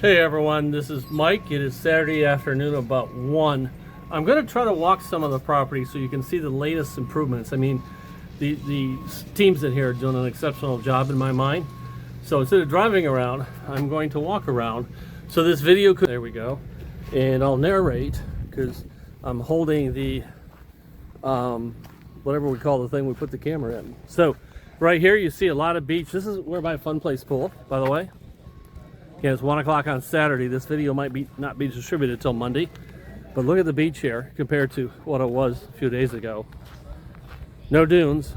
Hey everyone, this is Mike. It is Saturday afternoon about 1. I'm going to try to walk some of the property so you can see the latest improvements. I mean, the teams in here are doing an exceptional job in my mind. So instead of driving around, I'm going to walk around. So this video could, there we go. And I'll narrate because I'm holding the, whatever we call the thing we put the camera in. So right here you see a lot of beach. This is where my Fun Place pool, by the way. Again, it's 1 o'clock on Saturday. This video might not be distributed till Monday. But look at the beach here compared to what it was a few days ago. No dunes.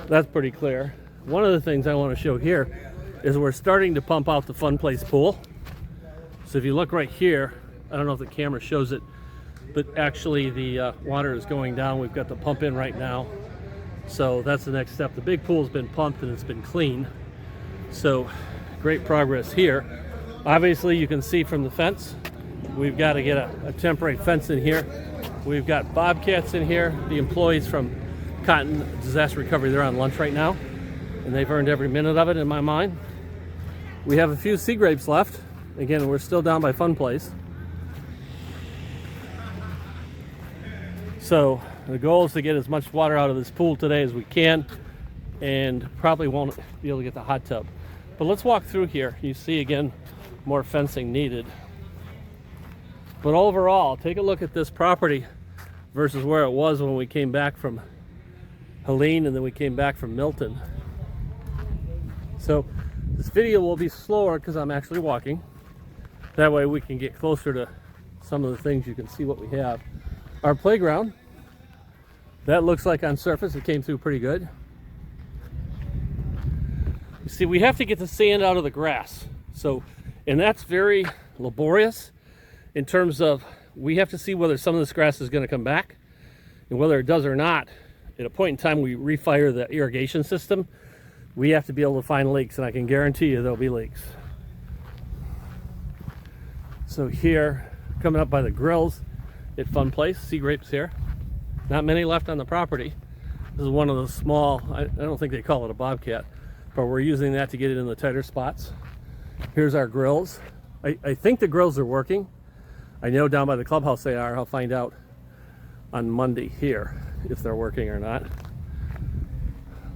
That's pretty clear. One of the things I want to show here is we're starting to pump out the Fun Place pool. So if you look right here, I don't know if the camera shows it, but actually the water is going down. We've got the pump in right now. So that's the next step. The big pool's been pumped and it's been clean. So great progress here. Obviously you can see from the fence, we've got to get a temporary fence in here. We've got bobcats in here. The employees from Cotton Disaster Recovery, they're on lunch right now, and they've earned every minute of it in my mind. We have a few sea grapes left. Again, we're still down by Fun Place. So the goal is to get as much water out of this pool today as we can, and probably won't be able to get the hot tub. But let's walk through here. You see again, more fencing needed. But overall, take a look at this property versus where it was when we came back from Helene and then we came back from Milton. So this video will be slower because I'm actually walking. That way we can get closer to some of the things. You can see what we have. Our playground, that looks like on surface it came through pretty good. See, we have to get the sand out of the grass. So, and that's very laborious in terms of we have to see whether some of this grass is going to come back, and whether it does or not. At a point in time we refire the irrigation system, we have to be able to find leaks, and I can guarantee you there'll be leaks. So here, coming up by the grills at Fun Place, sea grapes here. Not many left on the property. This is one of the small, I don't think they call it a bobcat, but we're using that to get it in the tighter spots. Here's our grills. I think the grills are working. I know down by the clubhouse they are. I'll find out on Monday here if they're working or not.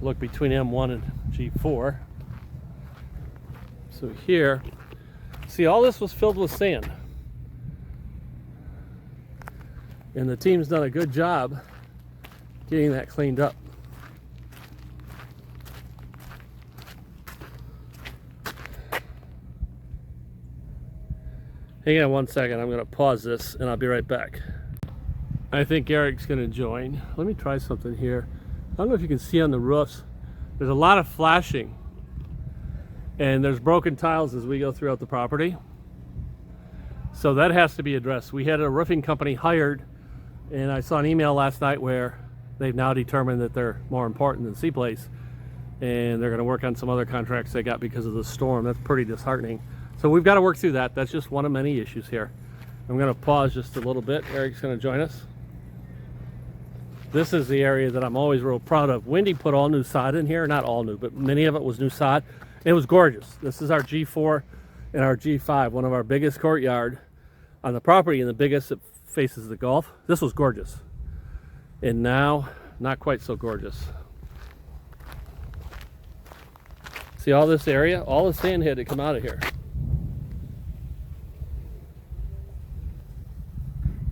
Look between M1 and G4. So here, see, all this was filled with sand. And the team's done a good job getting that cleaned up. Hang on 1 second, I'm going to pause this and I'll be right back. I think Eric's going to join. Let me try something here. I don't know if you can see on the roofs, there's a lot of flashing. And there's broken tiles as we go throughout the property. So that has to be addressed. We had a roofing company hired, and I saw an email last night where they've now determined that they're more important than Seaplace, and they're going to work on some other contracts they got because of the storm. That's pretty disheartening. So we've got to work through that. That's just one of many issues here. I'm going to pause just a little bit. Eric's going to join us. This is the area that I'm always real proud of. Wendy put all new sod in here. Not all new, but many of it was new sod. It was gorgeous. This is our G4 and our G5, one of our biggest courtyard on the property and the biggest that faces the Gulf. This was gorgeous. And now, not quite so gorgeous. See all this area? All the sand had to come out of here.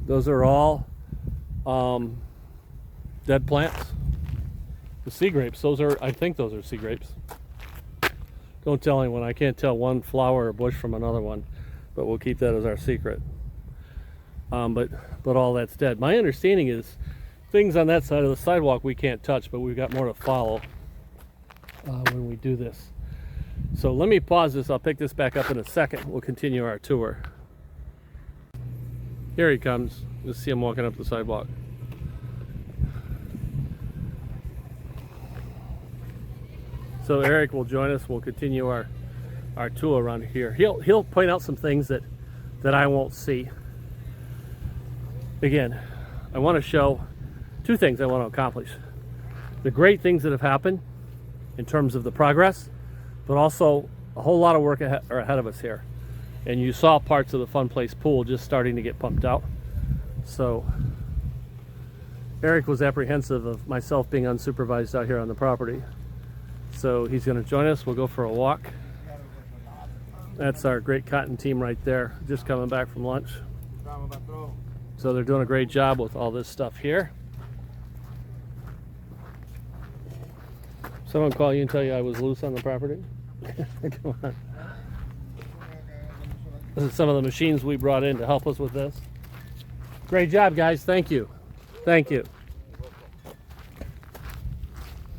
Those are all dead plants. The sea grapes, those are, I think those are sea grapes. Don't tell anyone, I can't tell one flower or bush from another one, but we'll keep that as our secret. But all that's dead. My understanding is things on that side of the sidewalk we can't touch, but we've got more to follow when we do this. So let me pause this. I'll pick this back up in a second. We'll continue our tour. Here he comes. You'll see him walking up the sidewalk. So Eric will join us. We'll continue our tour around here. He'll point out some things that I won't see. Again, I want to show two things I want to accomplish. The great things that have happened in terms of the progress, but also a whole lot of work are ahead of us here. And you saw parts of the Fun Place pool just starting to get pumped out. So Eric was apprehensive of myself being unsupervised out here on the property. So he's going to join us. We'll go for a walk. That's our great cotton team right there, just coming back from lunch. So they're doing a great job with all this stuff here. Someone call you and tell you I was loose on the property? Come on. This is some of the machines we brought in to help us with this. Great job, guys. Thank you. Thank you.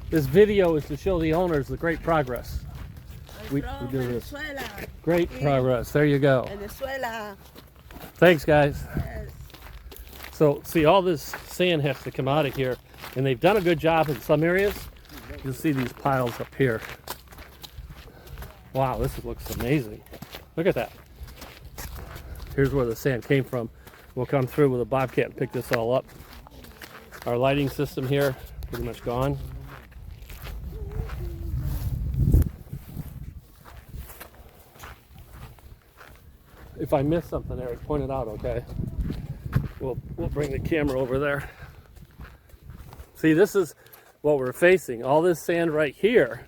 This video is to show the owners the great progress. We do this. Venezuela. Great progress. There you go. Venezuela. Thanks, guys. Yes. So, see, all this sand has to come out of here, and they've done a good job in some areas. You'll see these piles up here. Wow, this looks amazing. Look at that. Here's where the sand came from. We'll come through with a bobcat and pick this all up. Our lighting system here, pretty much gone. If I miss something, Eric, point it out, okay? We'll bring the camera over there. See, this is what we're facing. All this sand right here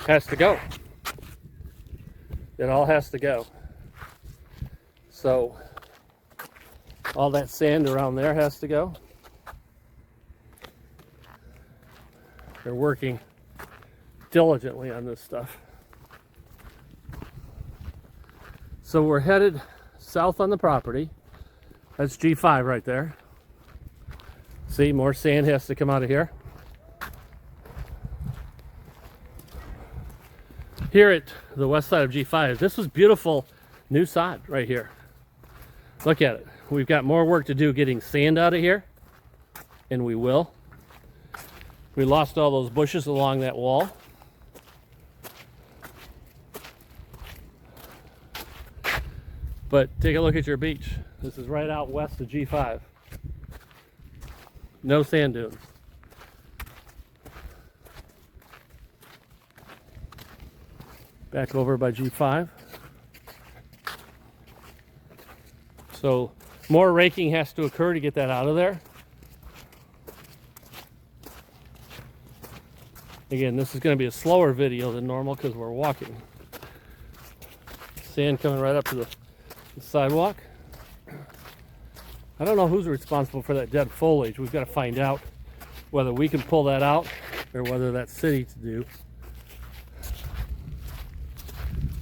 has to go. It all has to go. So all that sand around there has to go. They're working diligently on this stuff. So we're headed south on the property. That's G5 right there. See, more sand has to come out of here. Here at the west side of G5, this was beautiful new sod right here. Look at it. We've got more work to do getting sand out of here, and we will. We lost all those bushes along that wall. But take a look at your beach. This is right out west of G5. No sand dunes. Back over by G5. So more raking has to occur to get that out of there. Again, this is going to be a slower video than normal because we're walking. Sand coming right up to the sidewalk. I don't know who's responsible for that dead foliage. We've got to find out whether we can pull that out or whether that's city to do.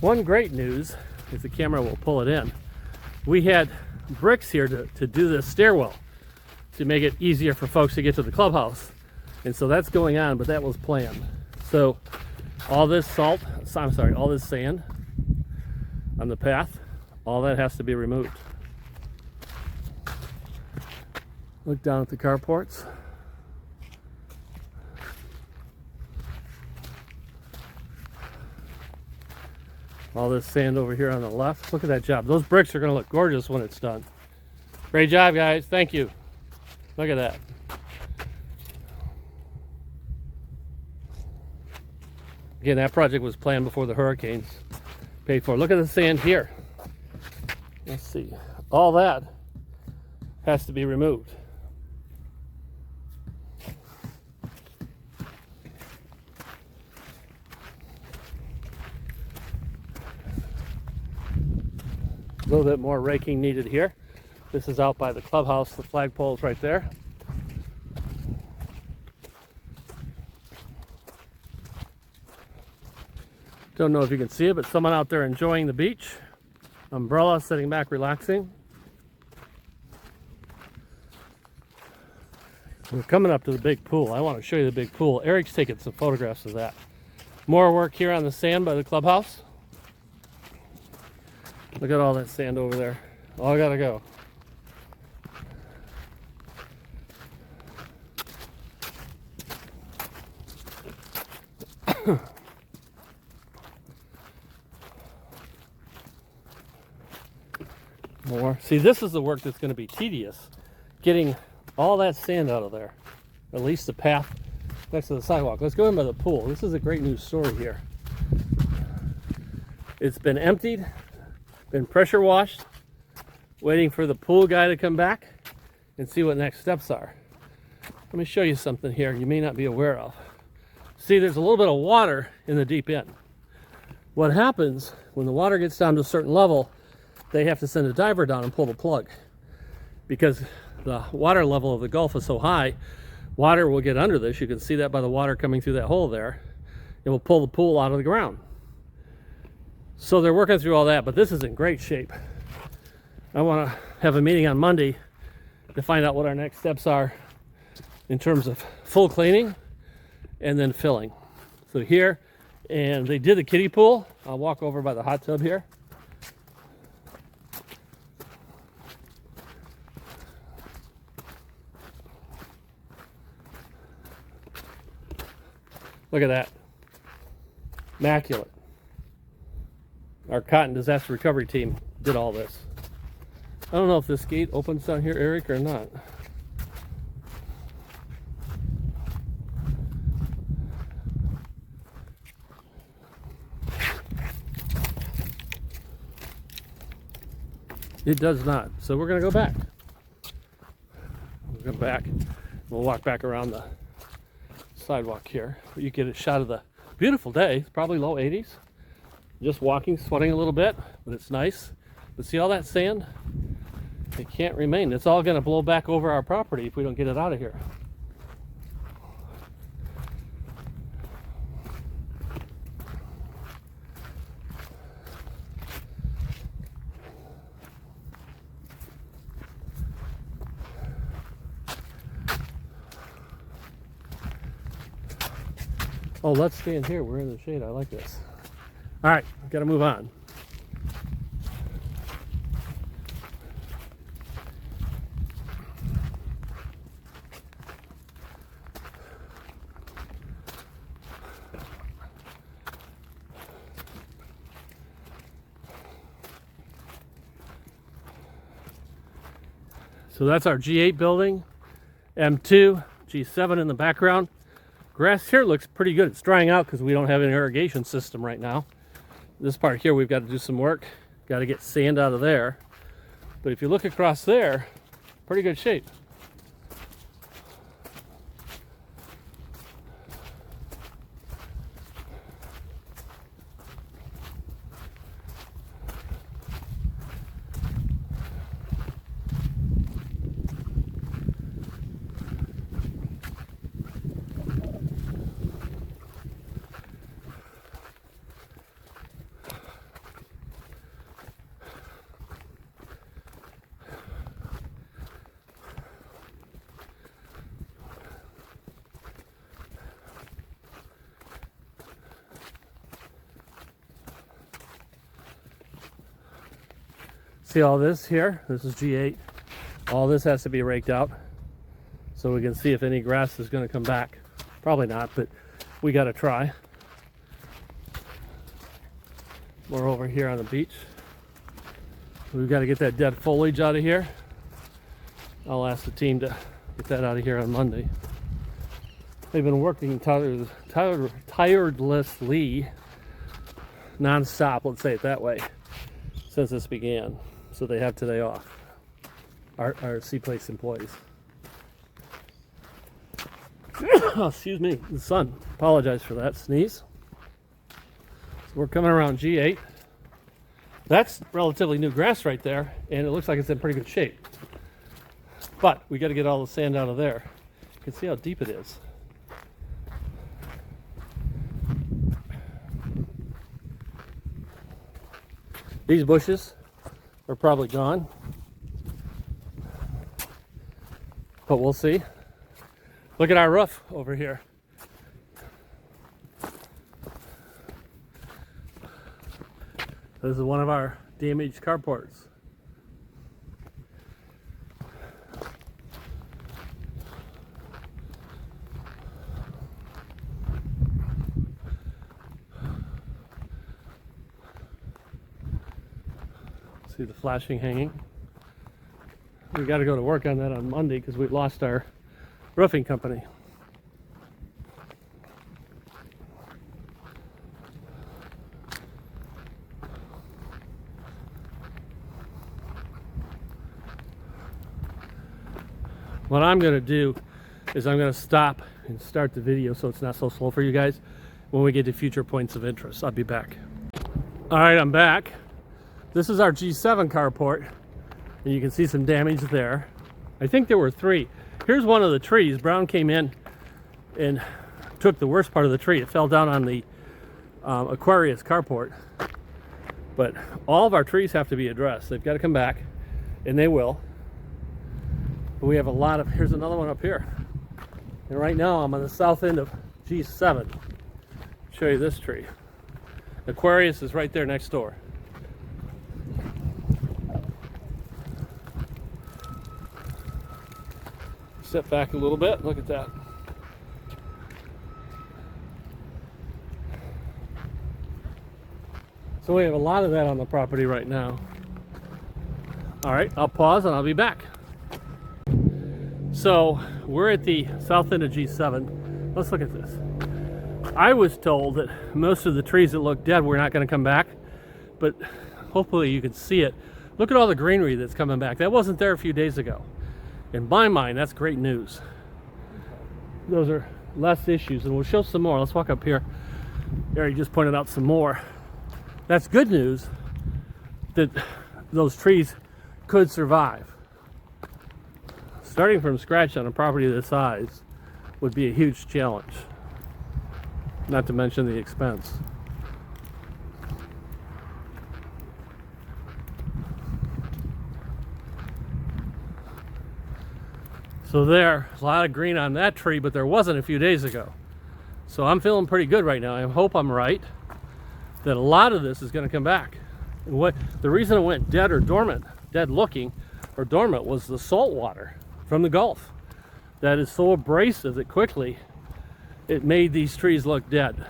One great news, if the camera will pull it in, we had bricks here to do this stairwell to make it easier for folks to get to the clubhouse. And so that's going on, but that was planned. So all this all this sand on the path, all that has to be removed. Look down at the carports. All this sand over here on the left. Look at that job. Those bricks are going to look gorgeous when it's done. Great job, guys. Thank you. Look at that. Again, that project was planned before the hurricanes paid for. Look at the sand here. Let's see. All that has to be removed. A little bit more raking needed here. This is out by the clubhouse. The flagpole's right there. Don't know if you can see it, but someone out there enjoying the beach. Umbrella, sitting back, relaxing. We're coming up to the big pool. I want to show you the big pool. Eric's taking some photographs of that. More work here on the sand by the clubhouse. Look at all that sand over there. All gotta go. More. See, this is the work that's going to be tedious. Getting all that sand out of there. At least the path next to the sidewalk. Let's go in by the pool. This is a great news story here. It's been emptied. Been pressure washed. Waiting for the pool guy to come back and see what next steps are. Let me show you something here you may not be aware of. See, there's a little bit of water in the deep end. What happens when the water gets down to a certain level, they have to send a diver down and pull the plug. Because the water level of the Gulf is so high, water will get under this. You can see that by the water coming through that hole there. It will pull the pool out of the ground. So they're working through all that, but this is in great shape. I want to have a meeting on Monday to find out what our next steps are in terms of full cleaning and then filling. So here, and they did the kiddie pool. I'll walk over by the hot tub here. Look at that. Immaculate. Our cotton disaster recovery team did all this. I don't know if this gate opens down here, Eric, or not. It does not. So we're going to go back. We'll go back. We'll walk back around the sidewalk here. You get a shot of the beautiful day. It's probably low 80s. Just walking, sweating a little bit, but it's nice. But see all that sand? It can't remain. It's all going to blow back over our property if we don't get it out of here. Oh, let's stay in here. We're in the shade. I like this. All right, got to move on. So that's our G8 building, M2, G7 in the background. Grass here looks pretty good. It's drying out because we don't have an irrigation system right now. This part here we've got to do some work. Got to get sand out of there. But if you look across there, pretty good shape. See all this here? This is G8. All this has to be raked out so we can see if any grass is going to come back. Probably not, but we got to try. We're over here on the beach. We've got to get that dead foliage out of here. I'll ask the team to get that out of here on Monday. They've been working tirelessly, non-stop, let's say it that way, since this began. So they have today off, our Seaplace employees. Oh, excuse me, the sun. Apologize for that sneeze. So we're coming around G8. That's relatively new grass right there, and it looks like it's in pretty good shape. But we got to get all the sand out of there. You can see how deep it is. These bushes are probably gone, but we'll see. Look at our roof over here. This is one of our damaged carports. See the flashing hanging. We got to go to work on that on Monday because we lost our roofing company. what I'm going to do is I'm going to stop and start the video so it's not so slow for you guys. When we get to future points of interest, I'll be back. All right, I'm back. This is our G7 carport, and you can see some damage there. I think there were 3. Here's one of the trees. Brown came in and took the worst part of the tree. It fell down on the Aquarius carport. But all of our trees have to be addressed. They've got to come back, and they will. But we have a lot of, here's another one up here. And right now I'm on the south end of G7. Show you this tree. Aquarius is right there next door. Step back a little bit, look at that. So we have a lot of that on the property right now. All right, I'll pause and I'll be back. So we're at the south end of G7. Let's look at this. I was told that most of the trees that look dead were not going to come back, but hopefully you can see it. Look at all the greenery that's coming back. That wasn't there a few days ago. In my mind, that's great news. Those are less issues, and we'll show some more. Let's walk up here. Eric just pointed out some more. That's good news that those trees could survive. Starting from scratch on a property this size would be a huge challenge. Not to mention the expense. So there's a lot of green on that tree, but there wasn't a few days ago. So I'm feeling pretty good right now. I hope I'm right that a lot of this is going to come back. And what the reason it went dead or dormant, dead looking or dormant, was the salt water from the Gulf that is so abrasive that quickly it made these trees look dead.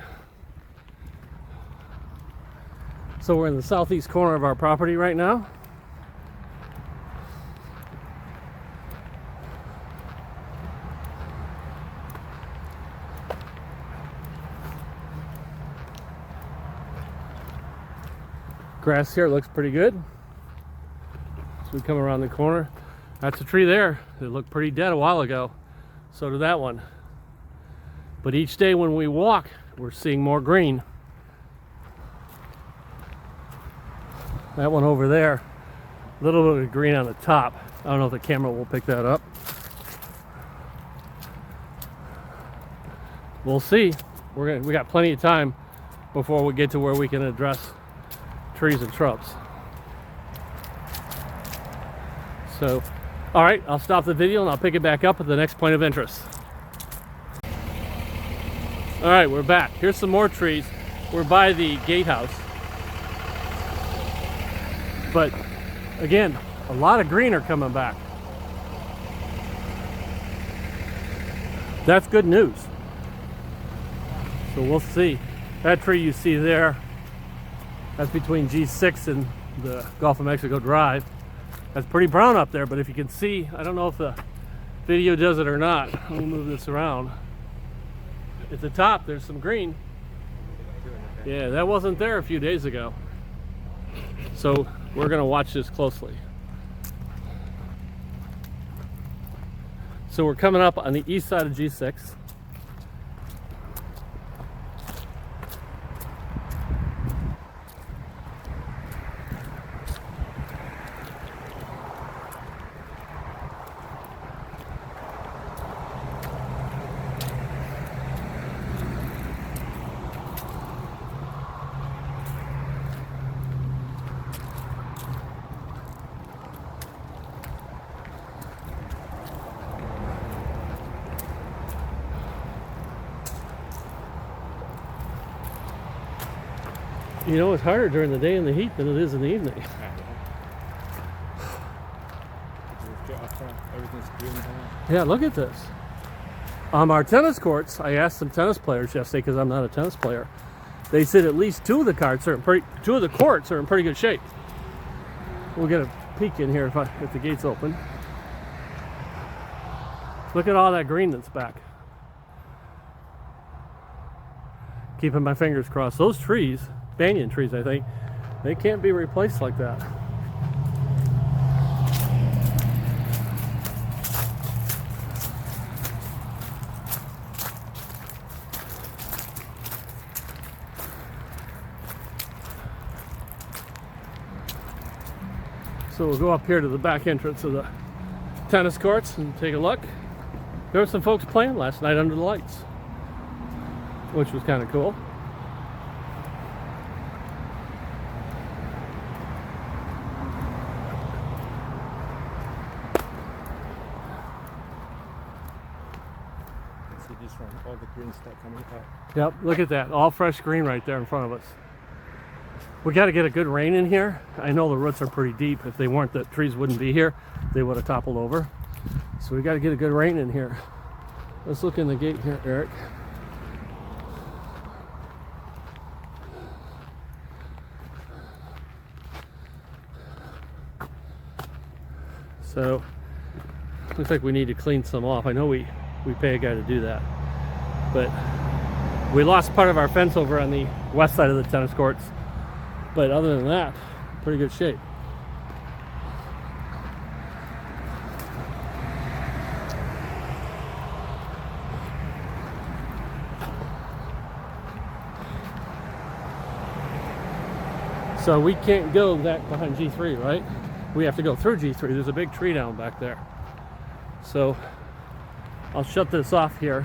So we're in the southeast corner of our property right now. Grass here looks pretty good. So we come around the corner. That's a tree there. It looked pretty dead a while ago. So did that one. But each day when we walk, we're seeing more green. That one over there, a little bit of green on the top. I don't know if the camera will pick that up. We'll see. We got plenty of time before we get to where we can address trees and shrubs. So, all right, I'll stop the video and I'll pick it back up at the next point of interest. All right, we're back. Here's some more trees. We're by the gatehouse. But again, a lot of green are coming back. That's good news. So we'll see. That tree you see there, that's between G6 and the Gulf of Mexico Drive. That's pretty brown up there, but if you can see, I don't know if the video does it or not. Let me move this around. At the top, there's some green. Yeah, that wasn't there a few days ago. So we're gonna watch this closely. So we're coming up on the east side of G6. You know, it's harder during the day in the heat than it is in the evening. Yeah, look at this. Our tennis courts, I asked some tennis players yesterday because I'm not a tennis player. They said at least two of the courts are in pretty good shape. We'll get a peek in here if the gate's open. Look at all that green that's back. Keeping my fingers crossed. Those trees, banyan trees, I think, they can't be replaced like that. So we'll go up here to the back entrance of the tennis courts and take a look. There were some folks playing last night under the lights, which was kind of cool. See this one, all the green stuff coming out. Yep, look at that. All fresh green right there in front of us. We got to get a good rain in here. I know the roots are pretty deep. If they weren't, the trees wouldn't be here. They would have toppled over. So we got to get a good rain in here. Let's look in the gate here, Eric. So, looks like we need to clean some off. I know we pay a guy to do that. But we lost part of our fence over on the west side of the tennis courts. But other than that, pretty good shape. So we can't go back behind G3, right? We have to go through G3. There's a big tree down back there. So I'll shut this off here.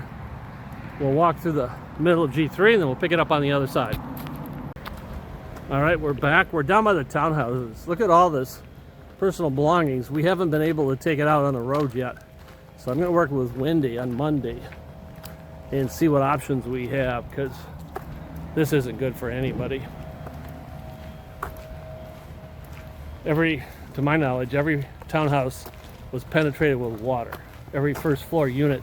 We'll walk through the middle of G3 and then we'll pick it up on the other side. All right, we're back. We're down by the townhouses. Look at all this personal belongings. We haven't been able to take it out on the road yet. So I'm going to work with Wendy on Monday and see what options we have, because this isn't good for anybody. To my knowledge, every townhouse was penetrated with water. Every first floor unit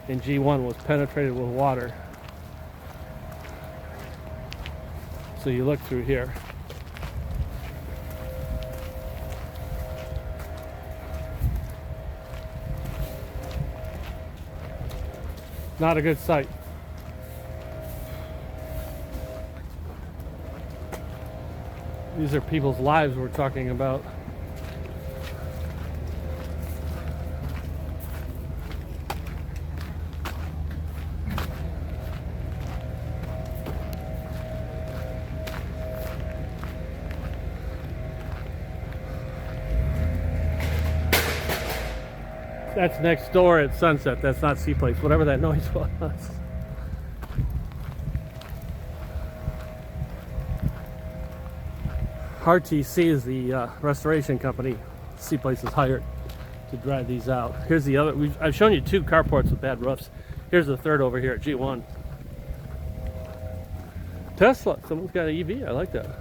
in G1 was penetrated with water. So you look through here. Not a good sight. These are people's lives we're talking about. That's next door at Sunset. That's not Seaplace, whatever that noise was. RTC is the restoration company Seaplace is hired to dry these out. Here's the other. I've shown you two carports with bad roofs. Here's the third over here at G1. Tesla. Someone's got an EV. I like that.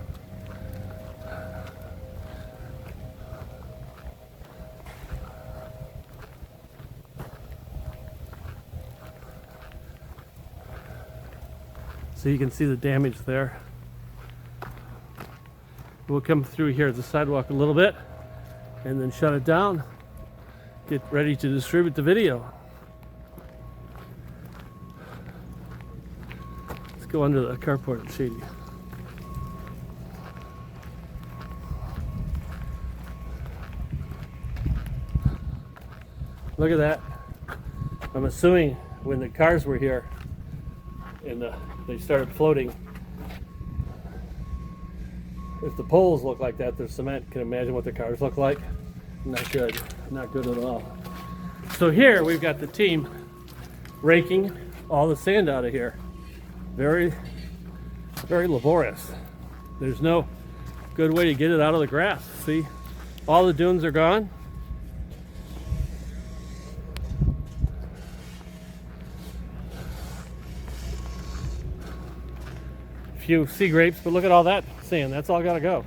So you can see the damage there. We'll come through here at the sidewalk a little bit and then shut it down. Get ready to distribute the video. Let's go under the carport and shady. Look at that. I'm assuming when the cars were here and they started floating, if the poles look like that, there's cement. Can imagine what the cars look like. Not good. Not good at all. So here we've got the team raking all the sand out of here. Very, very laborious. There's no good way to get it out of the grass. See, all the dunes are gone. Few sea grapes, but look at all that sand. That's all got to go.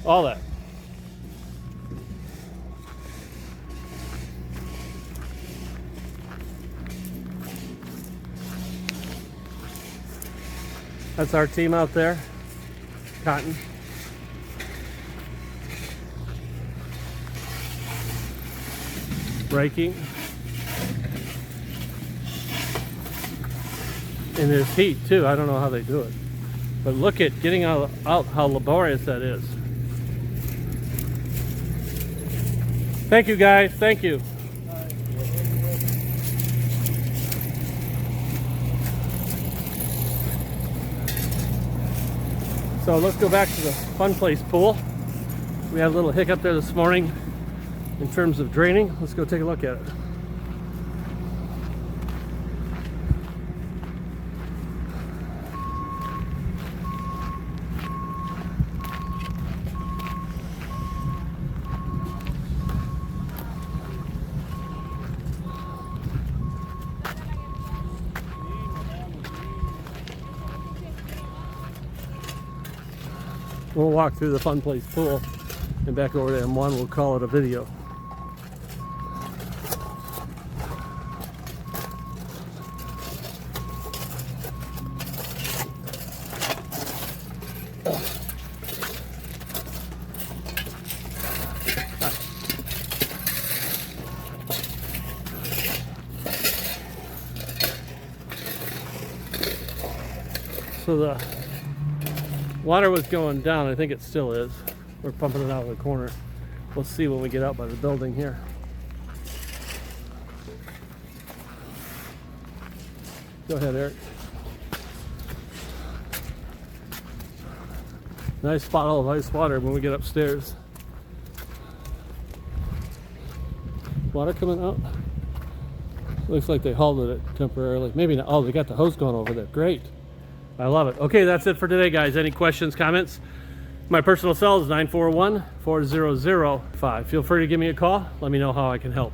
All that. That's our team out there. Cotton. Raking. And there's heat too. I don't know how they do it. But look at getting out how laborious that is. Thank you guys. Thank you. So let's go back to the Fun Place pool. We had a little hiccup there this morning in terms of draining. Let's go take a look at it. We'll walk through the Fun Place pool and back over to M1. We'll call it a video. So the water was going down. I think it still is. We're pumping it out of the corner. We'll see when we get out by the building here. Go ahead, Eric. Nice bottle of ice water when we get upstairs. Water coming out. Looks like they halted it temporarily. Maybe not. Oh, they got the hose going over there. Great. I love it. Okay, that's it for today, guys. Any questions, comments? My personal cell is 941-4005. Feel free to give me a call. Let me know how I can help.